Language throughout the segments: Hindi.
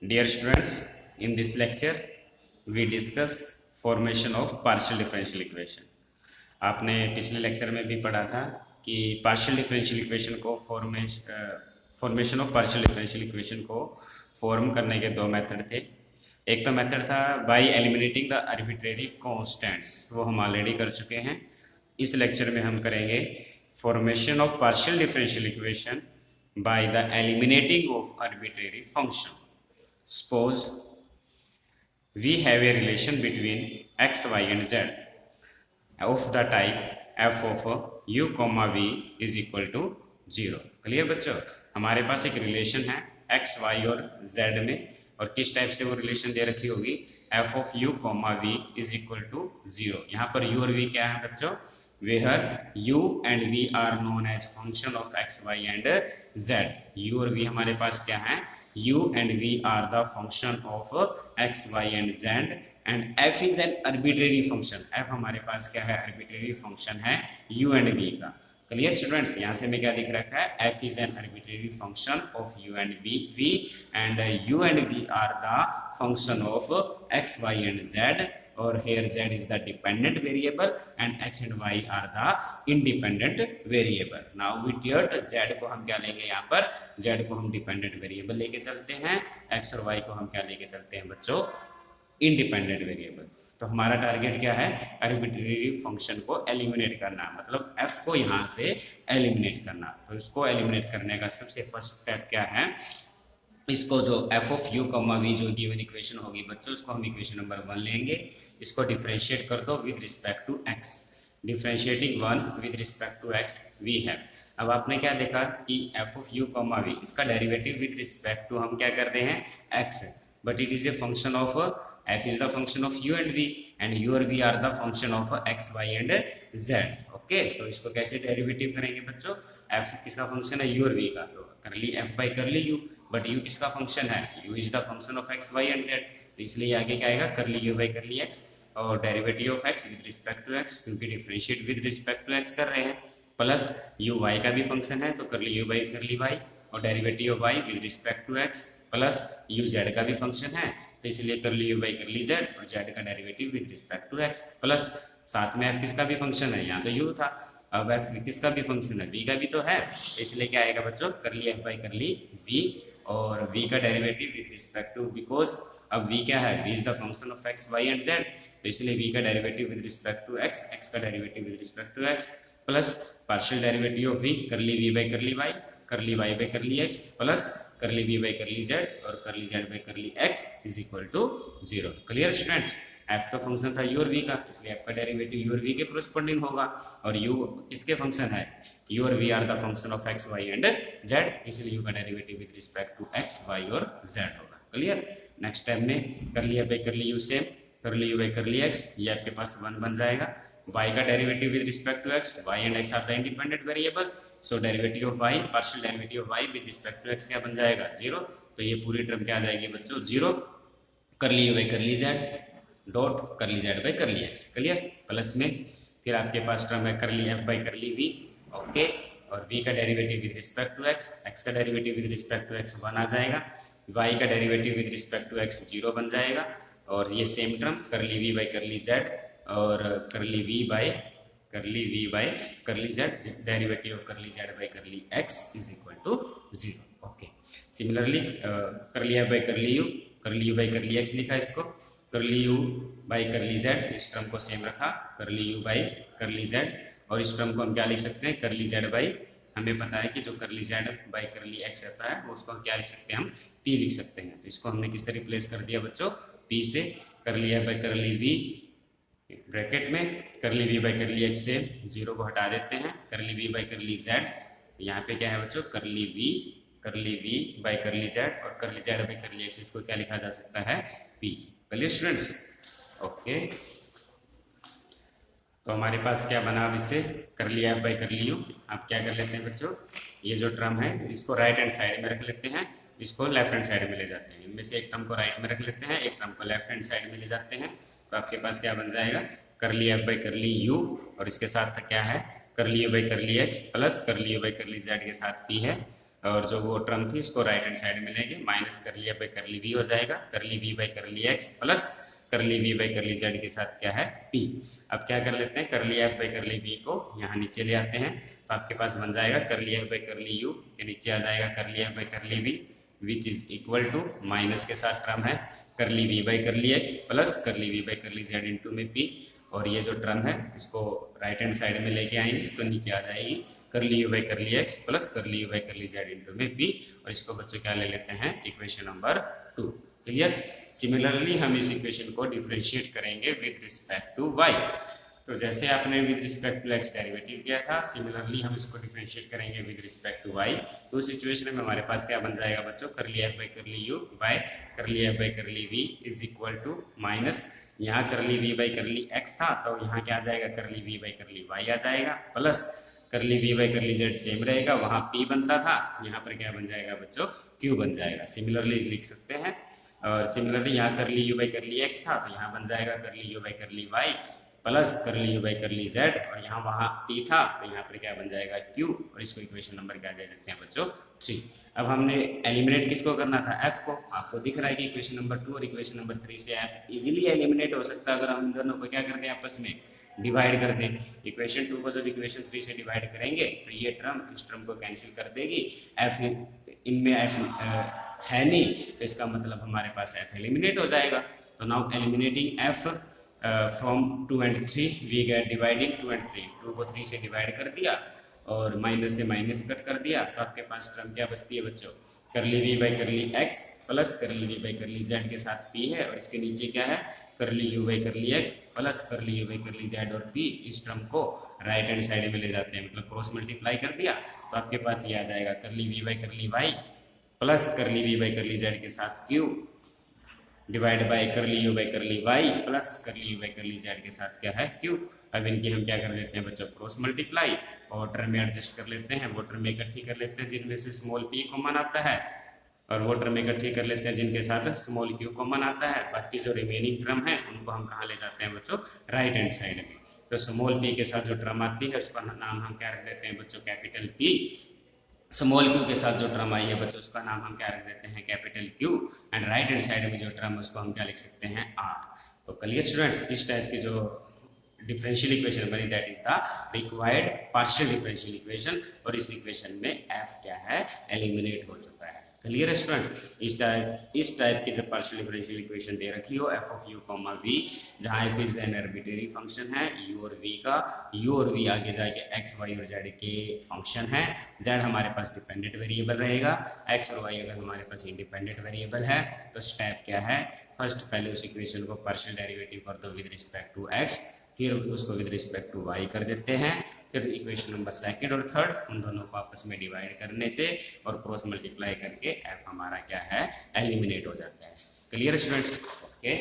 Dear students, in this lecture we discuss formation of partial differential equation. आपने पिछले लेक्चर में भी पढ़ा था कि पार्शियल डिफरेंशियल इक्वेशन को formation of partial differential equation को फॉर्म करने के दो मेथड थे। एक तो मेथड था bye eliminating the arbitrary constants, वो हम ऑलरेडी कर चुके हैं। इस लेक्चर में हम करेंगे formation of partial differential equation by the eliminating of arbitrary function. Suppose we have a relation between x, y and z of the type f of u, v is equal to 0। Clear बच्चों, हमारे पास एक रिलेशन है x, y और z में, और किस टाइप से वो रिलेशन दे रखी होगी, f of u, v is equal to 0। यहाँ पर u और v क्या है बच्चों, where u and v are known as function of x, y and z। u और v हमारे पास क्या है, u and v are the function of x, y and z and f is an arbitrary function। f हमारे पास क्या है, arbitrary function है u and v का। क्लियर स्टूडेंट्स, यहाँ से मैं क्या लिख रखा है, f is an arbitrary function of u and v and u and v are the function of x, y and z, और here z is the dependent variable and x and y are the independent variable। now with that z को हम क्या लेंगे, यहाँ पर z को हम डिपेंडेंट वेरिएबल लेके चलते हैं, x और y को हम क्या लेके चलते हैं बच्चों, इंडिपेंडेंट वेरिएबल। तो हमारा टारगेट क्या है, आर्बिट्रेरी फंक्शन को एलिमिनेट करना, मतलब f को यहाँ से एलिमिनेट करना। तो इसको एलिमिनेट करने का सबसे फर्स्ट स्टेप क्या है, इसको जो f ऑफ u, v जो गिवन इक्वेशन होगी बच्चों, उसको हम इक्वेशन नंबर 1 लेंगे, इसको डिफरेंशिएट कर दो with respect to x। Differentiating 1 with respect to x we have. अब आपने क्या देखा कि f ऑफ u, v इसका डेरिवेटिव विद रिस्पेक्ट टू हम क्या कर रहे हैं, x, but it is a function of f is the function of u and v and u और v are the function of x, y and z। Okay, तो इसको कैसे डेरिवेटिव करेंगे बच्चों, f किसका फंक्शन है, u और v का, तो करली f by curly u, but u किसका फंक्शन है, u is the function of x, y and z, तो इसलिए आगे क्या आएगा, curly u by curly x, और derivative of x with respect to x, क्योंकि differentiate with respect to x कर रहे हैं, प्लस u y का भी फंक्शन है तो curly u by curly y, और derivative of y with respect to x, plus u z का भी फंक्शन है तो इसलिए curly u by curly z, और z का derivative with respect to x, plus साथ में f किसका भी फंक्शन है, यहाँ तो u था, अब f किसका भी फंक्शन है, v का भी तो है, इसलिए क्या आएगा बच्चों, curly f by curly v, और v का derivative with respect to, because अब v क्या है, v is the function of x, y and z, तो इसलिए v का derivative with respect to x, x का derivative with respect to x, plus partial derivative of v, curly v by curly y, curly y by curly x, plus curly v by curly z, और curly z by curly x is equal to 0। Clear students, f का फंक्शन था u और v का, इसलिए f का डेरिवेटिव u और v के कोरस्पोंडिंग होगा, और u किसके फंक्शन है, u और v are the function of x, y and z, इसलिए u का derivative with respect to x, y और z होगा। क्लियर, नेक्स्ट स्टेप में curly f by curly u same, curly u by curly x, ये आपके पास 1 बन जाएगा, y का derivative with respect to x, y and x are the independent variable, so derivative of y, partial derivative of y with respect to x क्या बन जाएगा, 0, तो ये पूरी टर्म क्या आ जाएगी बच्चों, 0, curly u by curly z dot curly z by curly x। Clear, plus में फिर आपके पास टर्म है curly f by curly v, okay, और v का derivative with respect to x, x का derivative with respect to x 1 आ जाएगा, y का derivative with respect to x 0 बन जाएगा, और ये same term curly v by curly z, और curly v by curly z, derivative of curly z by curly x is equal to 0। Okay, similarly curly f by curly u by curly x लिखा इसको, curly u by curly z, इस टर्म को सेम रखा, curly u by curly z, और इस टर्म को हम क्या लिख सकते हैं, करली z बाई, हमें पता है कि जो करली z बाई करली x रहता है वो उसको हम क्या लिख सकते हैं, हम p लिख सकते हैं, तो इसको हमने किससे रिप्लेस कर दिया बच्चों, p से, करली f by curly v bracket में, करली v बाई करली x से 0 को हटा देते हैं, करली v बाई करली z, यहाँ पे क्या है बच्चों, करली v बाई करली z, और curly z by curly x, इसको क्या लिखा जा सकता है, p। चलिए स्टूडेंट्स, ओके, तो हमारे पास क्या बना, अब इससे करली f बाई करली u, आप क्या कर लेते हैं बच्चों, ये जो टर्म है इसको राइट हैंड साइड में रख लेते हैं, इसको लेफ्ट हैंड साइड में ले जाते हैं, इनमें से एक टर्म को राइट में रख लेते हैं, एक टर्म को लेफ्ट हैंड साइड में ले जाते हैं, तो आपके पास क्या बन जाएगा, करली f बाई करली u, और इसके साथ क्या है, करली u by curly x, plus करली u बाई करली z के साथ p है, और जो वो टर्म थी उसको राइट हैंड साइड में लेंगे, माइनस करली एफ बाई करली वी हो जाएगा, curly v by curly x plus curly v by curly z के साथ क्या है पी। अब क्या कर लेते हैं, करली एफ बाई करली वी को यहाँ नीचे ले आते हैं, तो आपके पास बन जाएगा curly f by curly you के नीचे आ जाएगा curly f by curly v which is equal to minus के साथ टर्म है curly v by curly x plus curly v by curly z into में पी, और ये जो टर्म है इसको राइट हैंड साइड में लेके आएंगे तो नीचे आ जाएगी करली u by curly x plus curly u by curly z into में पी, और इसको बच्चों क्या ले लेते हैं इक्वेशन नंबर 2। क्लियर। सिमिलरली हम इस इक्वेशन को डिफ्रेंशिएट करेंगे विद रिस्पेक्ट टू वाई। तो जैसे आपने with respect to x derivative किया था, सिमिलरली हम इसको डिफरेंशिएट करेंगे विद रिस्पेक्ट टू वाई। तो उस सिचुएशन में हमारे पास क्या बन जाएगा बच्चों, curly f by curly u by curly f by curly v is equal to minus, यहाँ curly v by curly x था तो यहाँ क्या आ जाएगा curly v by curly y आ जाएगा, plus curly v by curly z same रहेगा, वहाँ पी बनता था, यहाँ पर क्या बन जाएगा बच्चों क्यू बन जाएगा। सिमिलरली लिख सकते हैं, और सिमिलरली यहाँ करली यू बाई करली एक्स था तो यहाँ बन जाएगा curly u by curly y plus curly u by curly z, और यहाँ वहाँ पी था तो यहाँ पर क्या बन जाएगा क्यू, और इसको इक्वेशन नंबर क्या दे देते हैं बच्चों 3। अब हमने एलिमिनेट किसको करना था, एफ को। आपको दिख रहा है कि इक्वेशन नंबर 2 और इक्वेशन नंबर 3 से एफ इजीली एलिमिनेट हो सकता है अगर हम दोनों को क्या कर दें आपस में डिवाइड कर दें। इक्वेशन 2 को जब इक्वेशन 3 से डिवाइड करेंगे तो ये टर्म इस टर्म को कैंसिल कर देगी, एफ इनमें एफ है नहीं तो इसका मतलब हमारे पास एफ एलिमिनेट हो जाएगा। तो now eliminating f from 2 and 3 we get dividing 2 and 3, 2 को 3 से डिवाइड कर दिया और माइनस से माइनस कट कर दिया, तो आपके पास टर्म क्या बचती है बच्चों, curly v by curly x plus curly v by curly z के साथ पी है, और इसके नीचे क्या है curly u by curly x plus curly u by curly z और पी। इस टर्म को राइट हैंड साइड में ले जाते हैं, मतलब क्रॉस मल्टीप्लाई कर दिया तो आपके पास ये आ जाएगा curly v by curly y plus curly v by curly z के साथ Q divide by curly u by curly y plus curly u by curly z के साथ क्या है क्यू। अब इनकी हम क्या कर लेते हैं बच्चों क्रॉस मल्टीप्लाई, और टर्म में एडजस्ट कर लेते हैं, वो टर्म में इकट्ठी कर लेते हैं जिनमें से स्मॉल पी कॉमन आता है, और वो टर्म इकट्ठी कर लेते हैं जिनके साथ स्मॉल क्यू कॉमन आता है। बाकी जो रिमेनिंग टर्म है उनको हम कहाँ ले जाते हैं बच्चों, राइट हैंड साइड में। तो स्मॉल पी के साथ जो टर्म आती है उसका नाम हम क्या रख देते हैं बच्चों कैपिटल पी, स्मॉल क्यू के साथ जो टर्म आई है बच्चों उसका नाम हम क्या रख देते हैं capital Q, and right hand side में जो टर्म है उसको हम क्या लिख सकते हैं आर। तो क्लियर स्टूडेंट्स, इस टाइप की जो डिफरेंशियल इक्वेशन बनी that is the required partial differential equation, और इस इक्वेशन में एफ क्या है एलिमिनेट हो चुका है। क्लियर है स्टूडेंट। इस टाइप की जब पार्शियल डिफरेंशियल इक्वेशन दे रखी हो F of you comma V, जहाँ F is an arbitrary function है यू और वी का, यू और वी आगे जाके एक्स वाई और जेड के फंक्शन है, जेड हमारे पास डिपेंडेंट वेरिएबल रहेगा, एक्स और वाई अगर हमारे पास इंडिपेंडेंट वेरिएबल है तो स्टेप क्या है, फर्स्ट पहले उस इक्वेशन को पार्शियल डेरिवेटिव कर दो विद रिस्पेक्ट टू एक्स, फिर उसको विद रिस्पेक्ट टू वाई कर देते हैं, फिर इक्वेशन नंबर सेकंड और थर्ड उन दोनों को आपस में डिवाइड करने से और क्रॉस मल्टीप्लाई करके एफ हमारा क्या है एलिमिनेट हो जाता है। Clear students. ओके,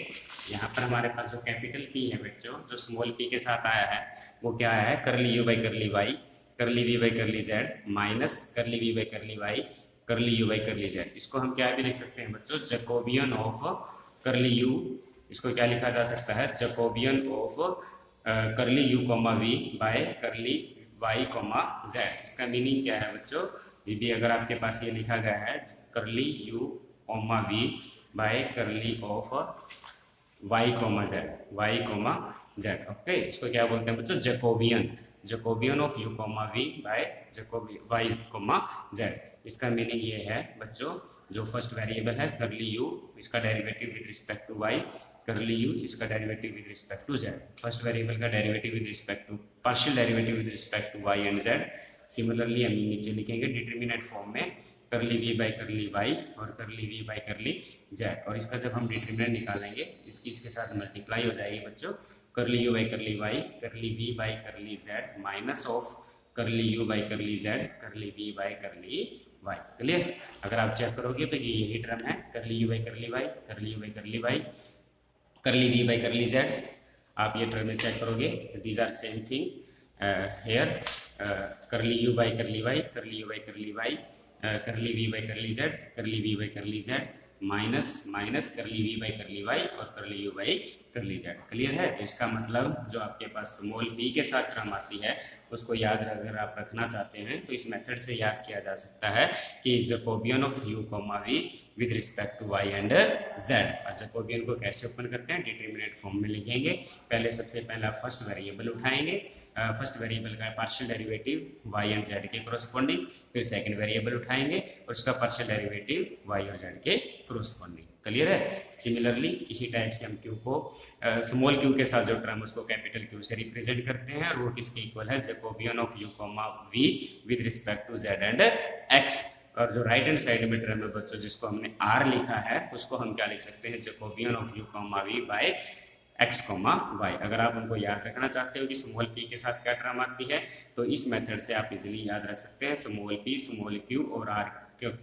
यहाँ पर हमारे पास जो कैपिटल पी है बच्चों, जो स्मॉल पी के साथ आया है वो क्या आया है curly u by curly y curly v by curly z minus curly v by curly y curly u by curly z. इसको हम क्या भी लिख सकते हैं बच्चों, जैकोबियन ऑफ करली यू, इसको क्या लिखा जा सकता है Jacobian of curly u comma v by curly y comma z. इसका मीनिंग क्या है बच्चों, ये भी अगर आपके पास ये लिखा गया है curly u comma v by curly of y comma z. Okay, इसको क्या बोलते हैं बच्चों Jacobian of you comma v by y comma z. इसका मीनिंग ये है बच्चों, जो फर्स्ट वेरिएबल है करली यू, इसका derivative with respect to Y, curly U इसका derivative with respect to Z. First variable का derivative with respect to partial derivative with respect to Y and Z. Similarly हम नीचे लिखेंगे डिटर्मिनेंट फॉर्म में करली वी बाई करली वाई और करली वी बाई करली जेड, और इसका जब हम डिटर्मिनेंट निकालेंगे इसके साथ मल्टीप्लाई हो जाएगी बच्चों curly u by curly y curly v by curly z minus of curly u by curly z curly v by curly y. Clear. अगर आप चेक करोगे तो ये यही टर्म है curly u by curly y curly u by curly y curly v by curly z. आप ये टर्म में चेक करोगे these are same thing here, curly u by curly y curly u by curly y curly v by curly z curly v by curly z minus minus curly v by curly y और curly u by curly z. Clear है। तो इसका मतलब जो आपके पास स्मॉल पी के साथ टर्म आती है उसको याद अगर आप रखना चाहते हैं तो इस मेथड से याद किया जा सकता है कि Jacobian of u, v with respect to y and z। और जैकोबियन को कैसे ओपन करते हैं, डिटरमिनेट फॉर्म में लिखेंगे। पहले सबसे पहला फर्स्ट वेरिएबल उठाएंगे, फर्स्ट वेरिएबल का partial derivative y and z के कोरोस्पोंडिंग, फिर सेकंड वेरिएबल उठाएंगे और उसका पार्शियल डेरिवेटिव y और z के कोरोस्पोंडिंग। क्लियर है। सिमिलरली इसी टाइप से हम क्यू को स्मॉल क्यू के साथ जो टर्म उसको कैपिटल क्यू से रिप्रेजेंट करते हैं और वो किसके इक्वल है, Jacobian of u, v with respect to z and x। और जो राइट हैंड साइड में टर्म है बच्चों जिसको हमने r लिखा है उसको हम क्या लिख सकते हैं, Jacobian of u, v by x, y। अगर आप उनको याद रखना चाहते हो कि स्मॉल p के साथ क्या टर्म आती है तो इस मेथड से आप इजीली याद रख सकते हैं। स्मॉल p, स्मॉल q और r के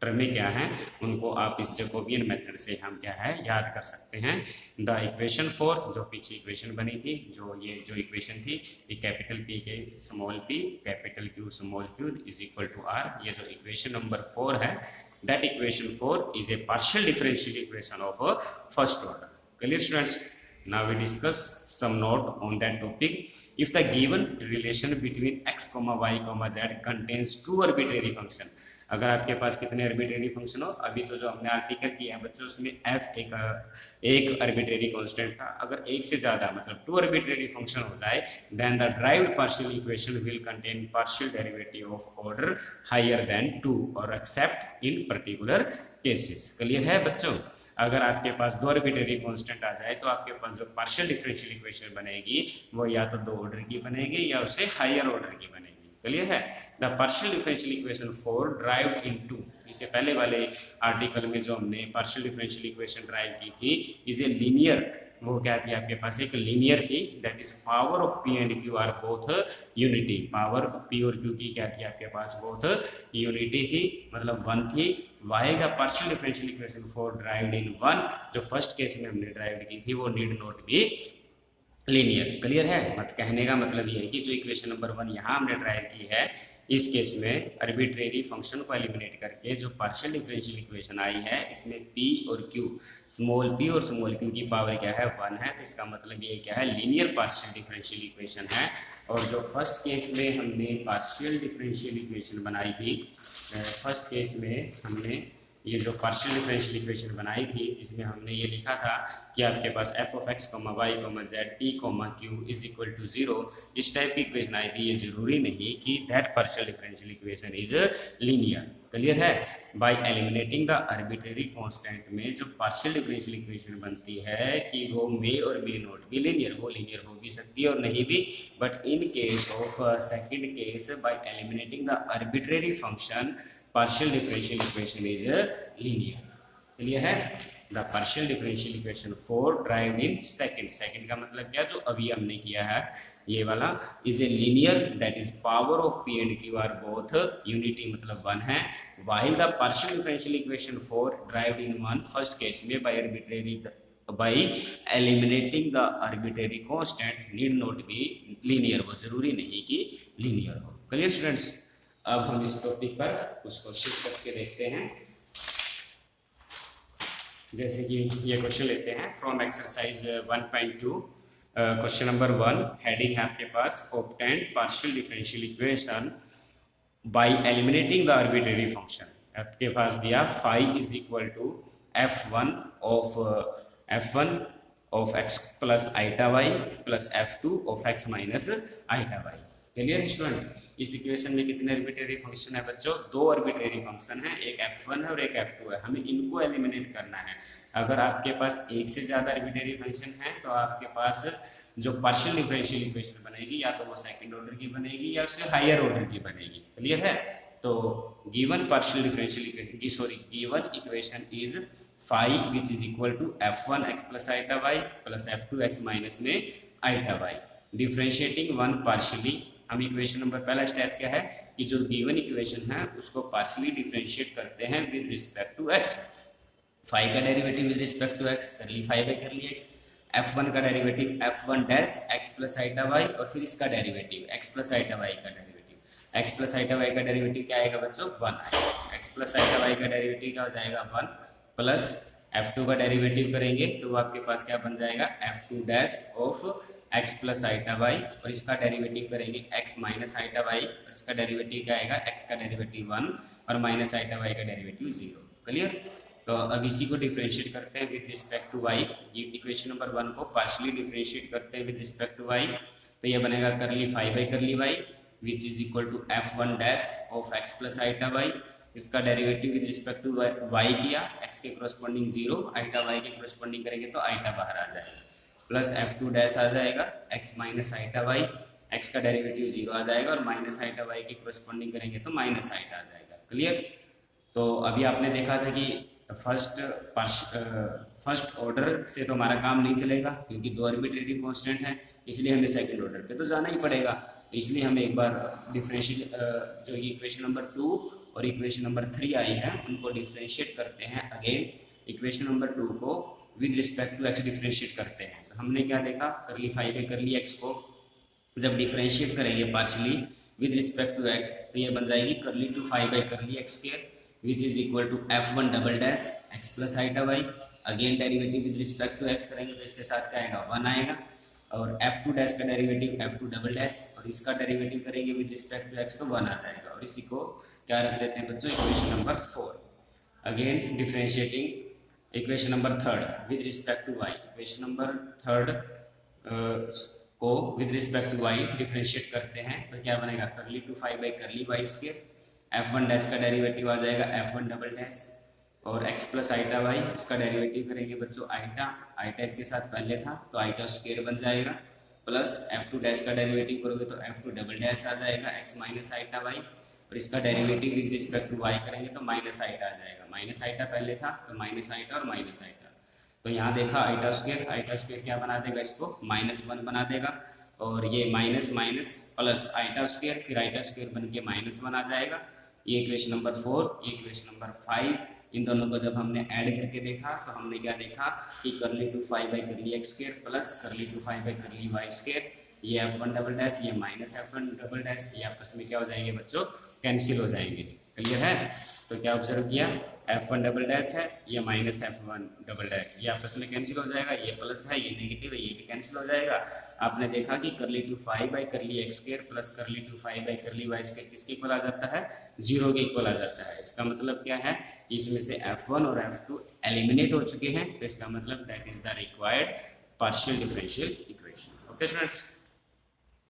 टर्में क्या हैं उनको आप इस जैकोबियन मेथड से हम क्या है याद कर सकते हैं। द इक्वेशन फॉर, जो पीछे इक्वेशन बनी थी, जो इक्वेशन थी, ये कैपिटल P के small p, capital Q small q is equal to r। ये जो इक्वेशन नंबर 4 है, that equation 4 is a partial differential equation of first order. Clear students, now we discuss some note on that topic. If the given relation between x, y, z contains two arbitrary function, अगर आपके पास कितने आर्बिट्रेरी फंक्शन हो, अभी तो जो हमने आर्टिकल किया है बच्चों उसमें f एक आर्बिट्रेरी कांस्टेंट था, अगर एक से ज्यादा मतलब टू आर्बिट्रेरी फंक्शन हो जाए then the derived partial equation will contain partial derivative of order higher than 2 और except in particular cases. Clear है बच्चों। अगर आपके पास दो आर्बिट्रेरी कांस्टेंट आ जाए तो आपके पास जो पार्शियल डिफरेंशियल इक्वेशन बनेगी वो या तो 2 ऑर्डर की बनेगी या उससे हायर ऑर्डर की बनेगी। क्लियर है। The partial differential equation 4 derived into, इससे पहले वाले आर्टिकल में जो हमने पार्शियल डिफरेंशियल इक्वेशन ड्राइव की थी इज ए लीनियर, वो क्या थी आपके पास एक लीनियर थी, that is power of p and q are both unity. Power p और q की क्या थी आपके पास, बोथ यूनिटी थी, मतलब 1 थी। y का partial differential equation 4 derived in 1, जो फर्स्ट केस में हमने ड्राइव की थी वो need not be linear. Clear है। मत कहने का मतलब ये है कि जो इक्वेशन नंबर 1 यहाँ हमने ड्राइव की है इस केस में आर्बिट्रेरी फंक्शन को एलिमिनेट करके जो पार्शियल डिफरेंशियल इक्वेशन आई है इसमें p और q, स्मॉल p और स्मॉल q की पावर क्या है 1 है, तो इसका मतलब ये क्या है लीनियर पार्शियल डिफरेंशियल इक्वेशन है। और जो फर्स्ट केस में हमने पार्शियल डिफरेंशियल इक्वेशन बनाई थी, फर्स्ट केस में हमने ये जो पार्शियल डिफरेंशियल इक्वेशन बनाई थी जिसमें हमने ये लिखा था कि आपके पास f of x, y, z, p, q is equal to 0, इस टाइप की इक्वेशन आई थी। ये जरूरी नहीं कि that partial differential equation is linear. Clear है। By eliminating the arbitrary constant में जो पार्शियल डिफरेंशियल इक्वेशन बनती है कि वो मे और मे नॉट बी लीनियर, वो लीनियर हो भी सकती है और नहीं भी, but in case of second case by eliminating the arbitrary function partial differential equation is linear। Clear है। The partial differential equation 4 derived in second का मतलब क्या, जो अभी हमने किया है ये वाला, is a linear, that is power of p and q are both unity, मतलब 1 है। while the partial differential equation 4 derived in 1 first case में by eliminating the arbitrary constant need not be linear, वो जरूरी नहीं कि लीनियर हो। Clear students. अब हम इस टॉपिक पर कुछ क्वेश्चन करके देखते हैं। जैसे कि ये क्वेश्चन लेते हैं from exercise 1.2, question number 1, heading है आपके पास obtain partial differential equation by eliminating the arbitrary function. आपके पास दिया phi is equal to f1 of x plus eta y plus f2 of x minus eta y। Clear students. इस इक्वेशन में कितने आर्बिट्रेरी फंक्शन है बच्चों, 2 आर्बिट्रेरी फंक्शन है, एक f1 है और एक f2 है, हमें इनको एलिमिनेट करना है। अगर आपके पास एक से ज्यादा आर्बिट्रेरी फंक्शन है तो आपके पास जो पार्शियल डिफरेंशियल इक्वेशन बनेगी या तो वो सेकंड ऑर्डर की बनेगी या उससे हायर ऑर्डर की बनेगी। क्लियर है। तो given partial differential given equation is phi which is equal to f1 x plus eta y plus f2 x minus में eta y। Differentiating one partially, हम इक्वेशन नंबर पहला स्टेप क्या है कि जो गिवन इक्वेशन है उसको पार्शियली डिफरेंशिएट करते हैं with respect to x। Phi का derivative with respect to x कर ली, फाई बाई कर ली x, f1 का derivative f1 dash x plus eta y और फिर इसका derivative x plus eta y का derivative, x plus eta y का डेरिवेटिव क्या आएगा बच्चों 1, x प्लस आइटा y का डेरिवेटिव क्या हो जाएगा 1 प्लस f2 का डेरिवेटिव करेंगे तो आपके पास क्या बन जाएगा f2 dash of x plus eta y, और इसका डेरिवेटिव करेंगे एक्स माइनस आइटा वाई, और इसका डेरिवेटिव क्या आएगा, एक्स का डेरिवेटिव 1 और माइनस आइटा वाई का डेरिवेटिव 0। क्लियर। तो अब इसी को डिफ्रेंशिएट करते हैं with respect to y. Equation number 1 को पार्शियली डिफ्रेंशिएट करते हैं विद रिस्पेक्ट टू वाई, तो ये बनेगा करली 5 by curly Y which is equal to f1 dash of x plus eta Y. इसका derivative with respect to Y किया, एक्स के कोरस्पॉन्डिंग 0, आइटा वाई के कोरस्पॉन्डिंग करेंगे तो आइटा बाहर आ जाएगा, प्लस f2 डैश आ जाएगा x minus eta y, x का डेरिवेटिव 0 आ जाएगा, और माइनस आइटा वाई के कोरस्पॉन्डिंग करेंगे तो माइनस आइटा आ जाएगा। क्लियर। तो अभी आपने देखा था कि फर्स्ट ऑर्डर से तो हमारा काम नहीं चलेगा क्योंकि दो आर्बिट्रेरी कांस्टेंट है, इसलिए हमें सेकंड ऑर्डर पे तो जाना ही पड़ेगा। तो इसलिए हम एक बार डिफरेंशिएट जो इक्वेशन नंबर 2 और इक्वेशन नंबर 3 आई है उनको डिफरेंशिएट करते हैं अगेन। इक्वेशन नंबर 2 को with respect to x differentiate करते हैं। तो हमने क्या देखा, करली 5 बाई करली एक्स को जब डिफरेंशिएट करेंगे partially with respect to x तो ये बन जाएगी curly two 5 by curly x square which is equal to f1 double dash x plus eta y. Again derivative with respect to x करेंगे तो इसके साथ क्या आएगा, 1 आएगा, और f2 डैश का डेरिवेटिव f2 डबल डैश, और इसका डेरिवेटिव करेंगे विद रिस्पेक्ट टू एक्स तो 1 आ जाएगा, और इसी को क्या रख देते हैं बच्चों, equation number 4। Again differentiating equation number 3 with respect to y. Equation number 3 को with respect to y differentiate करते हैं तो क्या बनेगा, curly two 5 by curly y square, f1 dash का डेरिवेटिव आ जाएगा f1 डबल डैश, और x प्लस आइटा वाई, इसका डेरिवेटिव करेंगे बच्चों आइटा, आइटा इसके साथ पहले था तो आइटा स्क्वायर बन जाएगा, प्लस f2 डैश का डेरिवेटिव करोगे तो f2 डबल डैश आ जाएगा x माइनस आइटा वाई, और इसका derivative with respect to y करेंगे तो माइनस आइटा आ जाएगा, माइनस आइटा पहले था तो माइनस आइटा और माइनस आइटा। तो यहाँ देखा आइटा स्क्वायर क्या बना देगा, इसको -1 बना देगा, और ये minus minus plus eta square, फिर आइटा स्क्वायर बन के -1 आ जाएगा। ये इक्वेशन नंबर 4, ये इक्वेशन नंबर 5, इन दोनों को जब हमने ऐड करके देखा तो हमने क्या देखा कि curly two 5 by curly x square plus curly two 5 by curly y square, ये f1 डबल डैश, ये माइनस f1 डबल डैश, ये आपस में क्या हो जाएंगे बच्चों, कैंसिल हो जाएंगे। क्लियर है। तो क्या ऑब्जर्व किया, f1 डबल डैश है, ये माइनस f1 डबल डैश, ये आपस में कैंसिल हो जाएगा, ये प्लस है ये नेगेटिव है, ये भी कैंसिल हो जाएगा। आपने देखा कि curly two 5 by curly x square plus curly two 5 by curly y square किसके इक्वल आ जाता है, 0 के इक्वल आ जाता है। इसका मतलब क्या है, इसमें से f1 और f2 एलिमिनेट हो चुके हैं, तो इसका मतलब that is the required partial differential equation. Okay students.